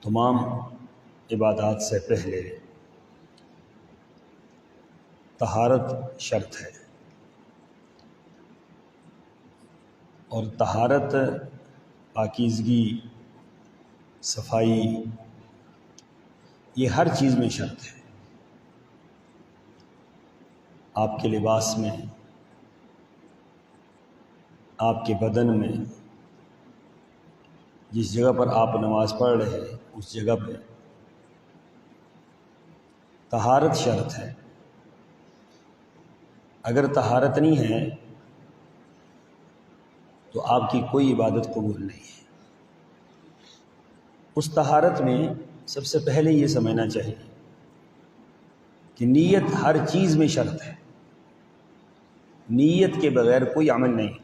تمام عبادات سے پہلے طہارت شرط ہے، اور طہارت پاکیزگی صفائی یہ ہر چیز میں شرط ہے۔ آپ کے لباس میں، آپ کے بدن میں، جس جگہ پر آپ نماز پڑھ رہے ہیں اس جگہ پہ طہارت شرط ہے۔ اگر طہارت نہیں ہے تو آپ کی کوئی عبادت قبول نہیں ہے۔ اس طہارت میں سب سے پہلے یہ سمجھنا چاہیے کہ نیت ہر چیز میں شرط ہے، نیت کے بغیر کوئی عمل نہیں۔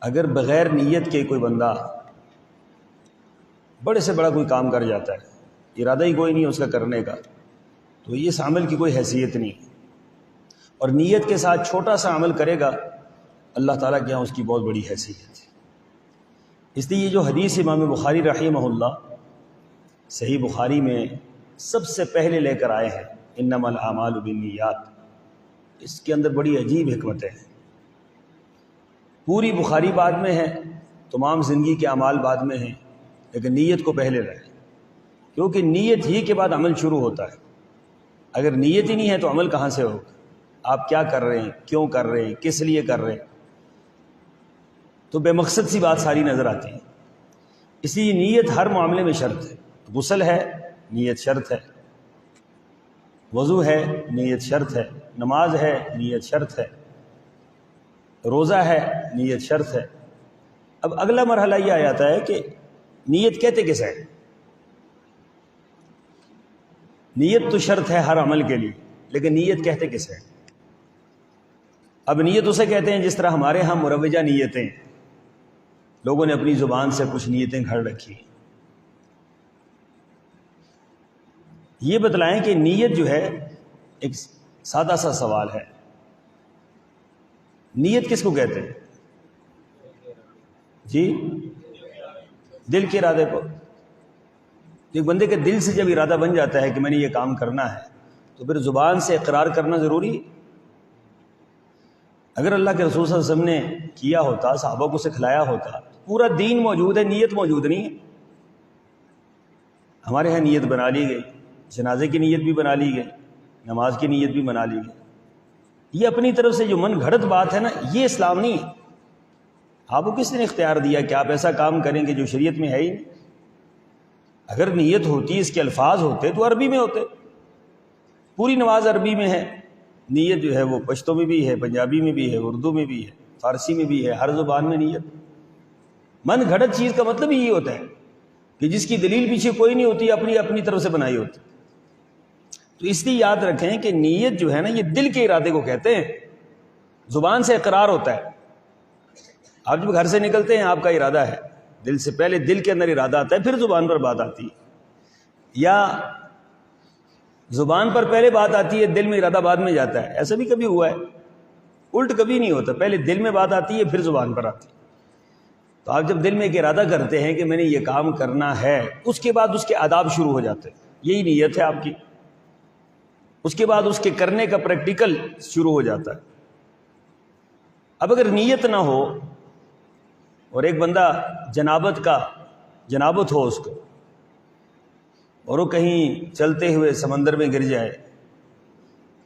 اگر بغیر نیت کے کوئی بندہ بڑے سے بڑا کوئی کام کر جاتا ہے، ارادہ ہی کوئی نہیں ہے اس کا کرنے کا، تو اس عمل کی کوئی حیثیت نہیں، اور نیت کے ساتھ چھوٹا سا عمل کرے گا اللہ تعالیٰ کے یہاں اس کی بہت بڑی حیثیت ہے۔ اس لیے یہ جو حدیث امام بخاری رحمہ اللہ صحیح بخاری میں سب سے پہلے لے کر آئے ہیں، انما الاعمال بالنیات، اس کے اندر بڑی عجیب حکمت ہے۔ پوری بخاری بعد میں ہے، تمام زندگی کے اعمال بعد میں ہیں، لیکن نیت کو پہلے رہے، کیونکہ نیت ہی کے بعد عمل شروع ہوتا ہے۔ اگر نیت ہی نہیں ہے تو عمل کہاں سے ہوگا؟ آپ کیا کر رہے ہیں، کیوں کر رہے ہیں، کس لیے کر رہے ہیں؟ تو بے مقصد سی بات ساری نظر آتی ہے۔ اس لیے نیت ہر معاملے میں شرط ہے۔ غسل ہے، نیت شرط ہے، وضو ہے، نیت شرط ہے، نماز ہے، نیت شرط ہے، روزہ ہے، نیت شرط ہے۔ اب اگلا مرحلہ یہ آ جاتا ہے کہ نیت کہتے کسے ہے؟ نیت تو شرط ہے ہر عمل کے لیے، لیکن نیت کہتے کسے ہے؟ اب نیت اسے کہتے ہیں جس طرح ہمارے ہاں مروجہ نیتیں، لوگوں نے اپنی زبان سے کچھ نیتیں گھڑ رکھی۔ یہ بتلائیں کہ نیت جو ہے ایک سادہ سا سوال ہے، نیت کس کو کہتے ہیں؟ جی، دل کے ارادے کو۔ ایک بندے کے دل سے جب ارادہ بن جاتا ہے کہ میں نے یہ کام کرنا ہے، تو پھر زبان سے اقرار کرنا ضروری ہے۔ اگر اللہ کے رسول صلی اللہ علیہ وسلم نے کیا ہوتا، صحابہ کو سکھلایا ہوتا، پورا دین موجود ہے، نیت موجود نہیں ہے۔ ہمارے ہاں نیت بنا لی گئی، جنازے کی نیت بھی بنا لی گئی، نماز کی نیت بھی بنا لی گئی۔ یہ اپنی طرف سے جو من گھڑت بات ہے نا، یہ اسلام نہیں ہے۔ آپ کو کس نے اختیار دیا کہ آپ ایسا کام کریں گے جو شریعت میں ہے ہی نہیں؟ اگر نیت ہوتی، اس کے الفاظ ہوتے تو عربی میں ہوتے، پوری نماز عربی میں ہے۔ نیت جو ہے وہ پشتو میں بھی ہے، پنجابی میں بھی ہے، اردو میں بھی ہے، فارسی میں بھی ہے، ہر زبان میں نیت۔ من گھڑت چیز کا مطلب ہی یہ ہوتا ہے کہ جس کی دلیل پیچھے کوئی نہیں ہوتی، اپنی طرف سے بنائی ہوتی۔ تو اس لیے یاد رکھیں کہ نیت جو ہے نا، یہ دل کے ارادے کو کہتے ہیں، زبان سے اقرار ہوتا ہے۔ آپ جب گھر سے نکلتے ہیں آپ کا ارادہ ہے، دل سے پہلے دل کے اندر ارادہ آتا ہے، پھر زبان پر بات آتی ہے، یا زبان پر پہلے بات آتی ہے، دل میں ارادہ بعد میں جاتا ہے۔ ایسا بھی کبھی ہوا ہے؟ الٹ کبھی نہیں ہوتا، پہلے دل میں بات آتی ہے پھر زبان پر آتی ہے۔ تو آپ جب دل میں ایک ارادہ کرتے ہیں کہ میں نے یہ کام کرنا ہے، اس کے بعد اس کے آداب شروع ہو جاتے ہیں، یہی نیت ہے آپ کی۔ اس کے بعد اس کے کرنے کا پریکٹیکل شروع ہو جاتا ہے۔ اب اگر نیت نہ ہو اور ایک بندہ جنابت ہو اس کو، اور وہ کہیں چلتے ہوئے سمندر میں گر جائے،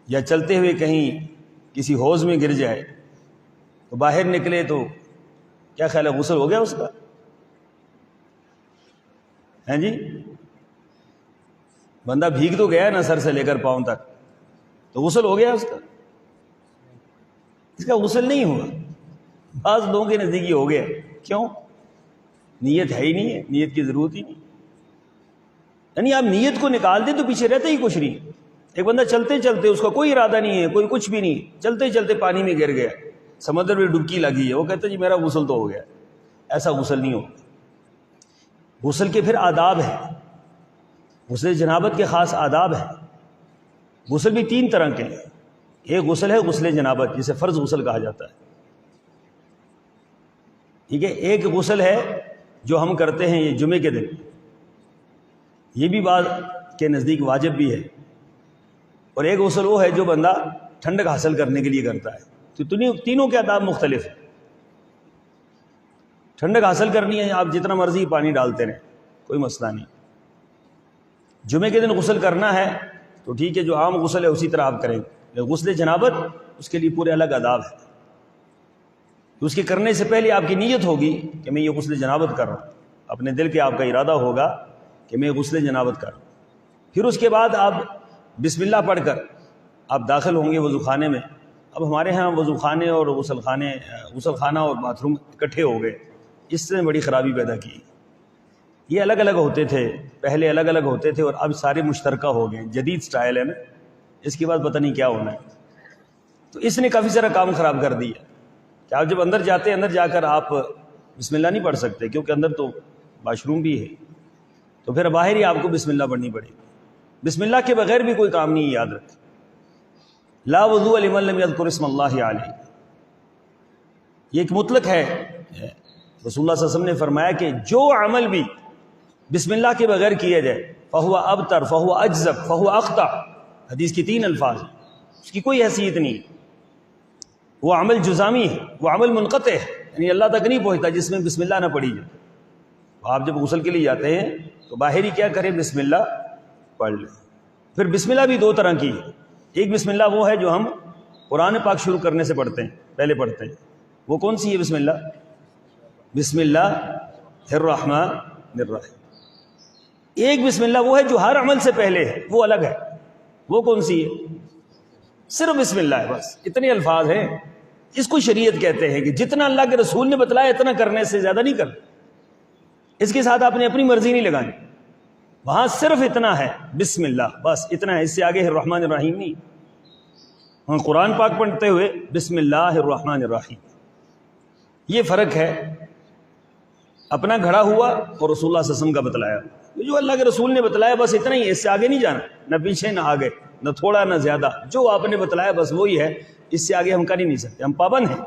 یا چلتے ہوئے کہیں کسی حوض میں گر جائے، تو باہر نکلے تو کیا خیال ہے، غسل ہو گیا اس کا؟ ہیں جی؟ بندہ بھیگ تو گیا نا سر سے لے کر پاؤں تک، تو غسل ہو گیا اس کا؟ اس کا غسل نہیں ہوا۔ بعض لوگوں کے نزدیک ہو گیا، کیوں؟ نیت ہے ہی نہیں ہے، نیت کی ضرورت ہی نہیں۔ یعنی آپ نیت کو نکال دیں تو پیچھے رہتا ہی کچھ نہیں۔ ایک بندہ چلتے چلتے، اس کا کوئی ارادہ نہیں ہے، کوئی کچھ بھی نہیں، چلتے چلتے پانی میں گر گیا، سمندر میں ڈبکی لگی ہے، وہ کہتا ہے جی میرا غسل تو ہو گیا۔ ایسا غسل نہیں ہوگا۔ غسل کے پھر آداب ہیں، غسل جنابت کے خاص آداب ہیں۔ غسل بھی 3 طرح کے ہیں۔ ایک غسل ہے غسل جنابت، جسے فرض غسل کہا جاتا ہے۔ ٹھیک ہے، ایک غسل ہے جو ہم کرتے ہیں یہ جمعے کے دن، یہ بھی بعض کے نزدیک واجب بھی ہے، اور ایک غسل وہ ہے جو بندہ ٹھنڈک حاصل کرنے کے لیے کرتا ہے۔ تو تینوں کے آداب مختلف ہیں۔ ٹھنڈک حاصل کرنی ہے، آپ جتنا مرضی پانی ڈالتے رہیں، کوئی مسئلہ نہیں۔ جمعے کے دن غسل کرنا ہے تو ٹھیک ہے، جو عام غسل ہے اسی طرح آپ کریں گے۔ غسل جنابت اس کے لیے پورے الگ آداب ہے۔ اس کے کرنے سے پہلے آپ کی نیت ہوگی کہ میں یہ غسل جنابت کر رہا ہوں، اپنے دل کے آپ کا ارادہ ہوگا کہ میں غسل جنابت کر رہا ہوں۔ پھر اس کے بعد آپ بسم اللہ پڑھ کر آپ داخل ہوں گے وضو خانے میں۔ اب ہمارے ہاں وضو خانے اور غسل خانہ اور باتھ روم اکٹھے ہو گئے، اس نے بڑی خرابی پیدا کی۔ یہ الگ الگ ہوتے تھے، پہلے الگ الگ ہوتے تھے، اور اب سارے مشترکہ ہو گئے، جدید سٹائل ہے نا، اس کے بعد پتہ نہیں کیا ہونا ہے۔ تو اس نے کافی سارا کام خراب کر دیا کہ آپ جب اندر جاتے ہیں، اندر جا کر آپ بسم اللہ نہیں پڑھ سکتے، کیونکہ اندر تو واش روم بھی ہے، تو پھر باہر ہی آپ کو بسم اللہ پڑھنی پڑے گی۔ بسم اللہ کے بغیر بھی کوئی کام نہیں، یاد رکھیں، لا وضوء لمن لم یذکر اسم اللہ علیہ، یہ ایک مطلق ہے۔ رسول اللہ صلی اللہ علیہ وسلم نے فرمایا کہ جو عمل بھی بسم اللہ کے بغیر کیا جائے فہو ابتر، فہو اجزب، فہو اخطا، حدیث کی 3 الفاظ، اس کی کوئی حیثیت نہیں، وہ عمل جزامی ہے، وہ عمل منقطع ہے، یعنی اللہ تک نہیں پہنچتا جس میں بسم اللہ نہ پڑھی جائے۔ آپ جب غسل کے لیے جاتے ہیں تو باہر ہی کیا کریں، بسم اللہ پڑھ لیں۔ پھر بسم اللہ بھی 2 طرح کی ہے، ایک بسم اللہ وہ ہے جو ہم قرآن پاک شروع کرنے سے پڑھتے ہیں، پہلے پڑھتے ہیں، وہ کون سی ہے بسم اللہ؟ بسم اللہ الرحمن الرحیم۔ ایک بسم اللہ وہ ہے جو ہر عمل سے پہلے ہے، وہ الگ ہے، وہ کون سی ہے؟ صرف بسم اللہ ہے، بس اتنے الفاظ ہیں۔ اس کو شریعت کہتے ہیں کہ جتنا اللہ کے رسول نے بتلایا اتنا کرنے سے زیادہ نہیں کرنا، اس کے ساتھ آپ نے اپنی مرضی نہیں لگانی، وہاں صرف اتنا ہے بسم اللہ، بس اتنا ہے، اس سے آگے الرحمن الرحیم نہیں۔ ہم قرآن پاک پڑھتے ہوئے بسم اللہ الرحمن الرحیم، یہ فرق ہے۔ اپنا گھڑا ہوا اور رسول اللہ صلی اللہ علیہ وسلم کا بتلایا، جو اللہ کے رسول نے بتلایا بس اتنا ہی ہے، اس سے آگے نہیں جانا، نہ پیچھے نہ آگے، نہ تھوڑا نہ زیادہ، جو آپ نے بتلایا بس وہی ہے، اس سے آگے ہم کر ہی نہیں سکتے، ہم پابند ہیں۔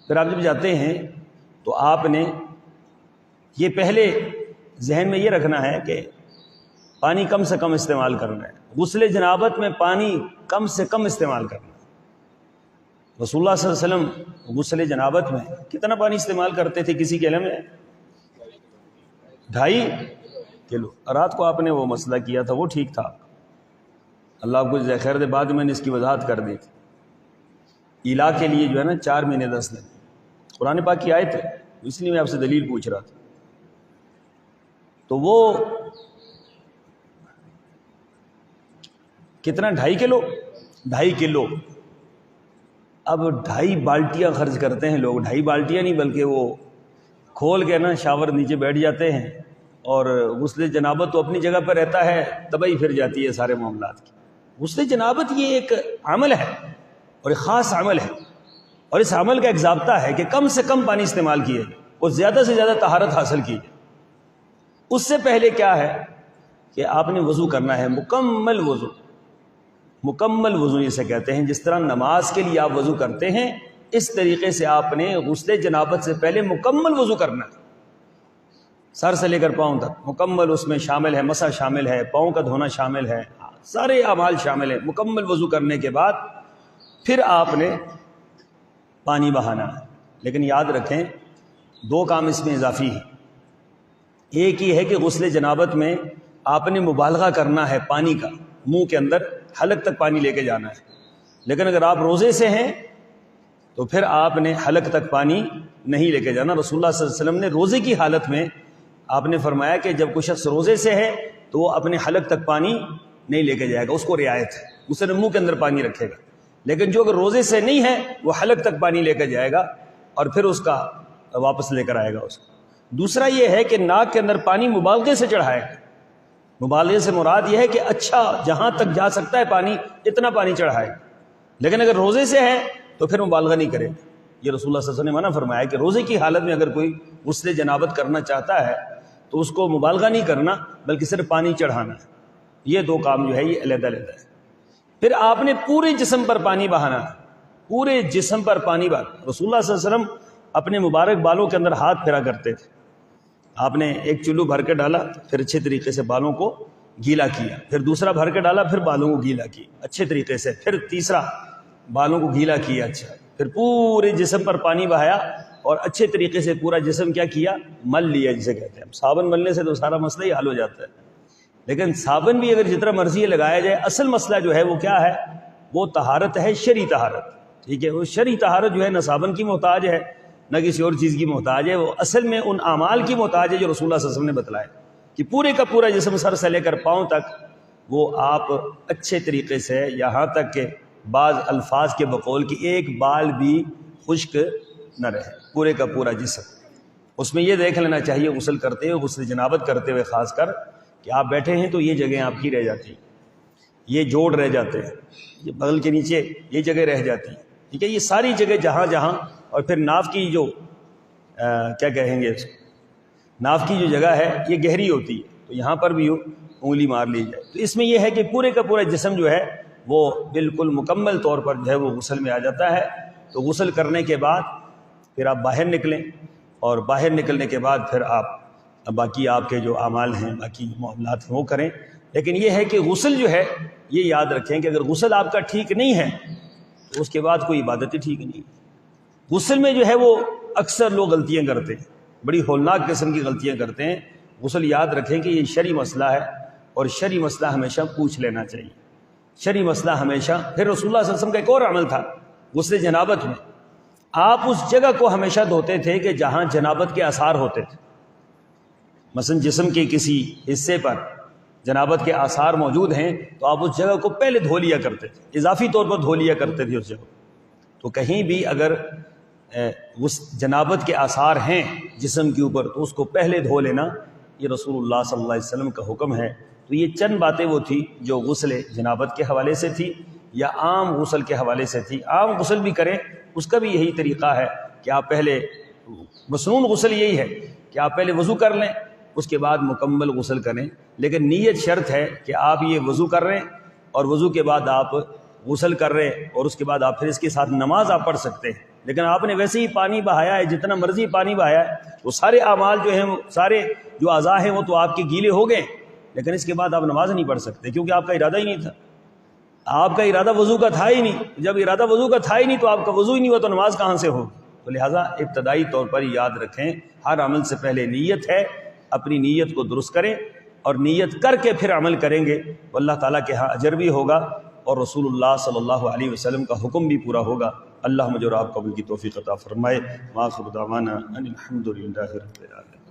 پھر آپ جب جاتے ہیں تو آپ نے یہ پہلے ذہن میں یہ رکھنا ہے کہ پانی کم سے کم استعمال کرنا ہے، غسل جنابت میں پانی کم سے کم استعمال کرنا ہے۔ رسول اللہ صلی اللہ علیہ وسلم غسل جنابت میں کتنا پانی استعمال کرتے تھے، کسی کے علم ہے؟ 2.5 کلو۔ رات کو آپ نے وہ مسئلہ کیا تھا، وہ ٹھیک تھا، اللہ آپ کو جزائے خیر دے، بعد میں نے اس کی وضاحت کر دی تھی۔ ایلا کے لیے جو ہے نا 4 مہینے 10 دن، قرآن پاک کی آیت ہے، اس لیے میں آپ سے دلیل پوچھ رہا تھا۔ تو وہ کتنا، 2.5 کلو؟ 2.5 کلو۔ اب 2.5 بالٹیاں خرچ کرتے ہیں لوگ، 2.5 بالٹیاں نہیں بلکہ وہ کھول کے نا شاور نیچے بیٹھ جاتے ہیں، اور غسل جنابت تو اپنی جگہ پہ رہتا ہے، تباہی پھر جاتی ہے سارے معاملات کی۔ غسل جنابت یہ ایک عمل ہے اور ایک خاص عمل ہے، اور اس عمل کا ایک ضابطہ ہے کہ کم سے کم پانی استعمال کیے اور زیادہ سے زیادہ طہارت حاصل کی جائے۔ اس سے پہلے کیا ہے کہ آپ نے وضو کرنا ہے، مکمل وضو، مکمل وضو اسے کہتے ہیں۔ جس طرح نماز کے لیے آپ وضو کرتے ہیں، اس طریقے سے آپ نے غسل جنابت سے پہلے مکمل وضو کرنا ہے، سر سے لے کر پاؤں تک مکمل، اس میں شامل ہے مسح شامل ہے، پاؤں کا دھونا شامل ہے، سارے اعمال شامل ہیں۔ مکمل وضو کرنے کے بعد پھر آپ نے پانی بہانا ہے، لیکن یاد رکھیں 2 کام اس میں اضافی ہیں۔ ایک یہ ہے کہ غسل جنابت میں آپ نے مبالغہ کرنا ہے پانی کا، منہ کے اندر حلق تک پانی لے کے جانا ہے، لیکن اگر آپ روزے سے ہیں تو پھر آپ نے حلق تک پانی نہیں لے کے جانا۔ رسول اللہ صلی اللہ علیہ وسلم نے روزے کی حالت میں آپ نے فرمایا کہ جب کوئی شخص روزے سے ہے تو وہ اپنے حلق تک پانی نہیں لے کے جائے گا، اس کو رعایت ہے، اسے منہ کے اندر پانی رکھے گا۔ لیکن جو اگر روزے سے نہیں ہے وہ حلق تک پانی لے کے جائے گا اور پھر اس کا واپس لے کر آئے گا اس کو۔ دوسرا یہ ہے کہ ناک کے اندر پانی مبالغے سے چڑھائے گا۔ مبالغے سے مراد یہ ہے کہ اچھا جہاں تک جا سکتا ہے پانی اتنا پانی چڑھائے گا، لیکن اگر روزے سے ہے تو پھر مبالغہ نہیں کرے۔ یہ رسول اللہ صلی اللہ علیہ وسلم نے منع فرمایا کہ روزے کی حالت میں اگر کوئی غسل جنابت کرنا چاہتا ہے تو اس کو مبالغہ نہیں کرنا بلکہ صرف پانی چڑھانا ہے۔ یہ 2 کام جو ہے یہ علیحدہ علیحدہ ہے۔ پھر آپ نے پورے جسم پر پانی بہانا ہے، پورے جسم پر پانی بہا. رسول اللہ صلی اللہ علیہ وسلم اپنے مبارک بالوں کے اندر ہاتھ پھیرا کرتے تھے. آپ نے ایک چلو بھر کے ڈالا، پھر اچھے طریقے سے بالوں کو گیلا کیا، پھر دوسرا بھر کے ڈالا، پھر بالوں کو گیلا کیا اچھے طریقے سے، پھر تیسرا بالوں کو گیلا کیا اچھا، پھر پورے جسم پر پانی بہایا اور اچھے طریقے سے پورا جسم کیا کیا، مل لیا جسے کہتے ہیں. صابن ملنے سے تو سارا مسئلہ ہی حل ہو جاتا ہے، لیکن صابن بھی اگر جتنا مرضی لگایا جائے، اصل مسئلہ جو ہے وہ کیا ہے، وہ طہارت ہے، شرعی طہارت. ٹھیک ہے، وہ شرعی طہارت جو ہے نہ صابن کی محتاج ہے نہ کسی اور چیز کی محتاج ہے، وہ اصل میں ان اعمال کی محتاج ہے جو رسول اللہ صلی اللہ علیہ وسلم نے بتلایا کہ پورے کا پورا جسم سر سے لے کر پاؤں تک وہ آپ اچھے طریقے سے، یہاں تک کہ بعض الفاظ کے بقول کہ ایک بال بھی خشک نہ رہے، پورے کا پورا جسم. اس میں یہ دیکھ لینا چاہیے غسل کرتے ہوئے، غسل جنابت کرتے ہوئے خاص کر، کہ آپ بیٹھے ہیں تو یہ جگہیں آپ کی رہ جاتی ہیں، یہ جوڑ رہ جاتے ہیں، یہ بغل کے نیچے یہ جگہ رہ جاتی ہیں. ٹھیک ہے، یہ ساری جگہ جہاں جہاں، اور پھر ناف کی جو کیا کہیں گے، ناف کی جو جگہ ہے یہ گہری ہوتی ہے، تو یہاں پر بھی انگلی مار لی جائے. تو اس میں یہ ہے کہ پورے کا پورا جسم جو ہے وہ بالکل مکمل طور پر جو ہے وہ غسل میں آ جاتا ہے. تو غسل کرنے کے بعد پھر آپ باہر نکلیں، اور باہر نکلنے کے بعد پھر آپ باقی آپ کے جو اعمال ہیں، باقی معاملات ہیں وہ کریں. لیکن یہ ہے کہ غسل جو ہے یہ یاد رکھیں کہ اگر غسل آپ کا ٹھیک نہیں ہے تو اس کے بعد کوئی عبادت ہی ٹھیک نہیں. غسل میں جو ہے وہ اکثر لوگ غلطیاں کرتے ہیں، بڑی ہولناک قسم کی غلطیاں کرتے ہیں. غسل یاد رکھیں کہ یہ شرعی مسئلہ ہے، اور شرعی مسئلہ ہمیشہ پوچھ لینا چاہیے. شرعی مسئلہ ہمیشہ. پھر رسول اللہ صلی اللہ علیہ وسلم کا ایک اور عمل تھا غسل جنابت میں، آپ اس جگہ کو ہمیشہ دھوتے تھے کہ جہاں جنابت کے آثار ہوتے تھے. مثلا جسم کے کسی حصے پر جنابت کے آثار موجود ہیں تو آپ اس جگہ کو پہلے دھو لیا کرتے تھے، اضافی طور پر دھو لیا کرتے تھے اس جگہ. تو کہیں بھی اگر اس جنابت کے آثار ہیں جسم کے اوپر تو اس کو پہلے دھو لینا، یہ رسول اللہ صلی اللہ علیہ وسلم کا حکم ہے. تو یہ چند باتیں وہ تھی جو غسل جنابت کے حوالے سے تھی یا عام غسل کے حوالے سے تھی. عام غسل بھی کریں اس کا بھی یہی طریقہ ہے کہ آپ پہلے، مسنون غسل یہی ہے کہ آپ پہلے وضو کر لیں، اس کے بعد مکمل غسل کریں. لیکن نیت شرط ہے کہ آپ یہ وضو کر رہے ہیں اور وضو کے بعد آپ غسل کر رہے ہیں، اور اس کے بعد آپ پھر اس کے ساتھ نماز آپ پڑھ سکتے ہیں. لیکن آپ نے ویسے ہی پانی بہایا ہے، جتنا مرضی پانی بہایا ہے، وہ سارے اعمال جو ہیں، سارے جو اعضاء ہیں وہ تو آپ کے گیلے ہو گئے، لیکن اس کے بعد آپ نماز نہیں پڑھ سکتے کیونکہ آپ کا ارادہ ہی نہیں تھا. آپ کا ارادہ وضو کا تھا ہی نہیں. جب ارادہ وضو کا تھا ہی نہیں تو آپ کا وضو ہی نہیں ہوا تو نماز کہاں سے ہوگی؟ تو لہٰذا ابتدائی طور پر یاد رکھیں، ہر عمل سے پہلے نیت ہے، اپنی نیت کو درست کریں، اور نیت کر کے پھر عمل کریں گے تو اللہ تعالیٰ کے ہاں اجر بھی ہوگا اور رسول اللہ صلی اللہ علیہ وسلم کا حکم بھی پورا ہوگا. اللہ مجھے اور آپ کو بھی توفیق عطا فرمائے. وآخر دعوانا ان الحمد للہ رب العالمین.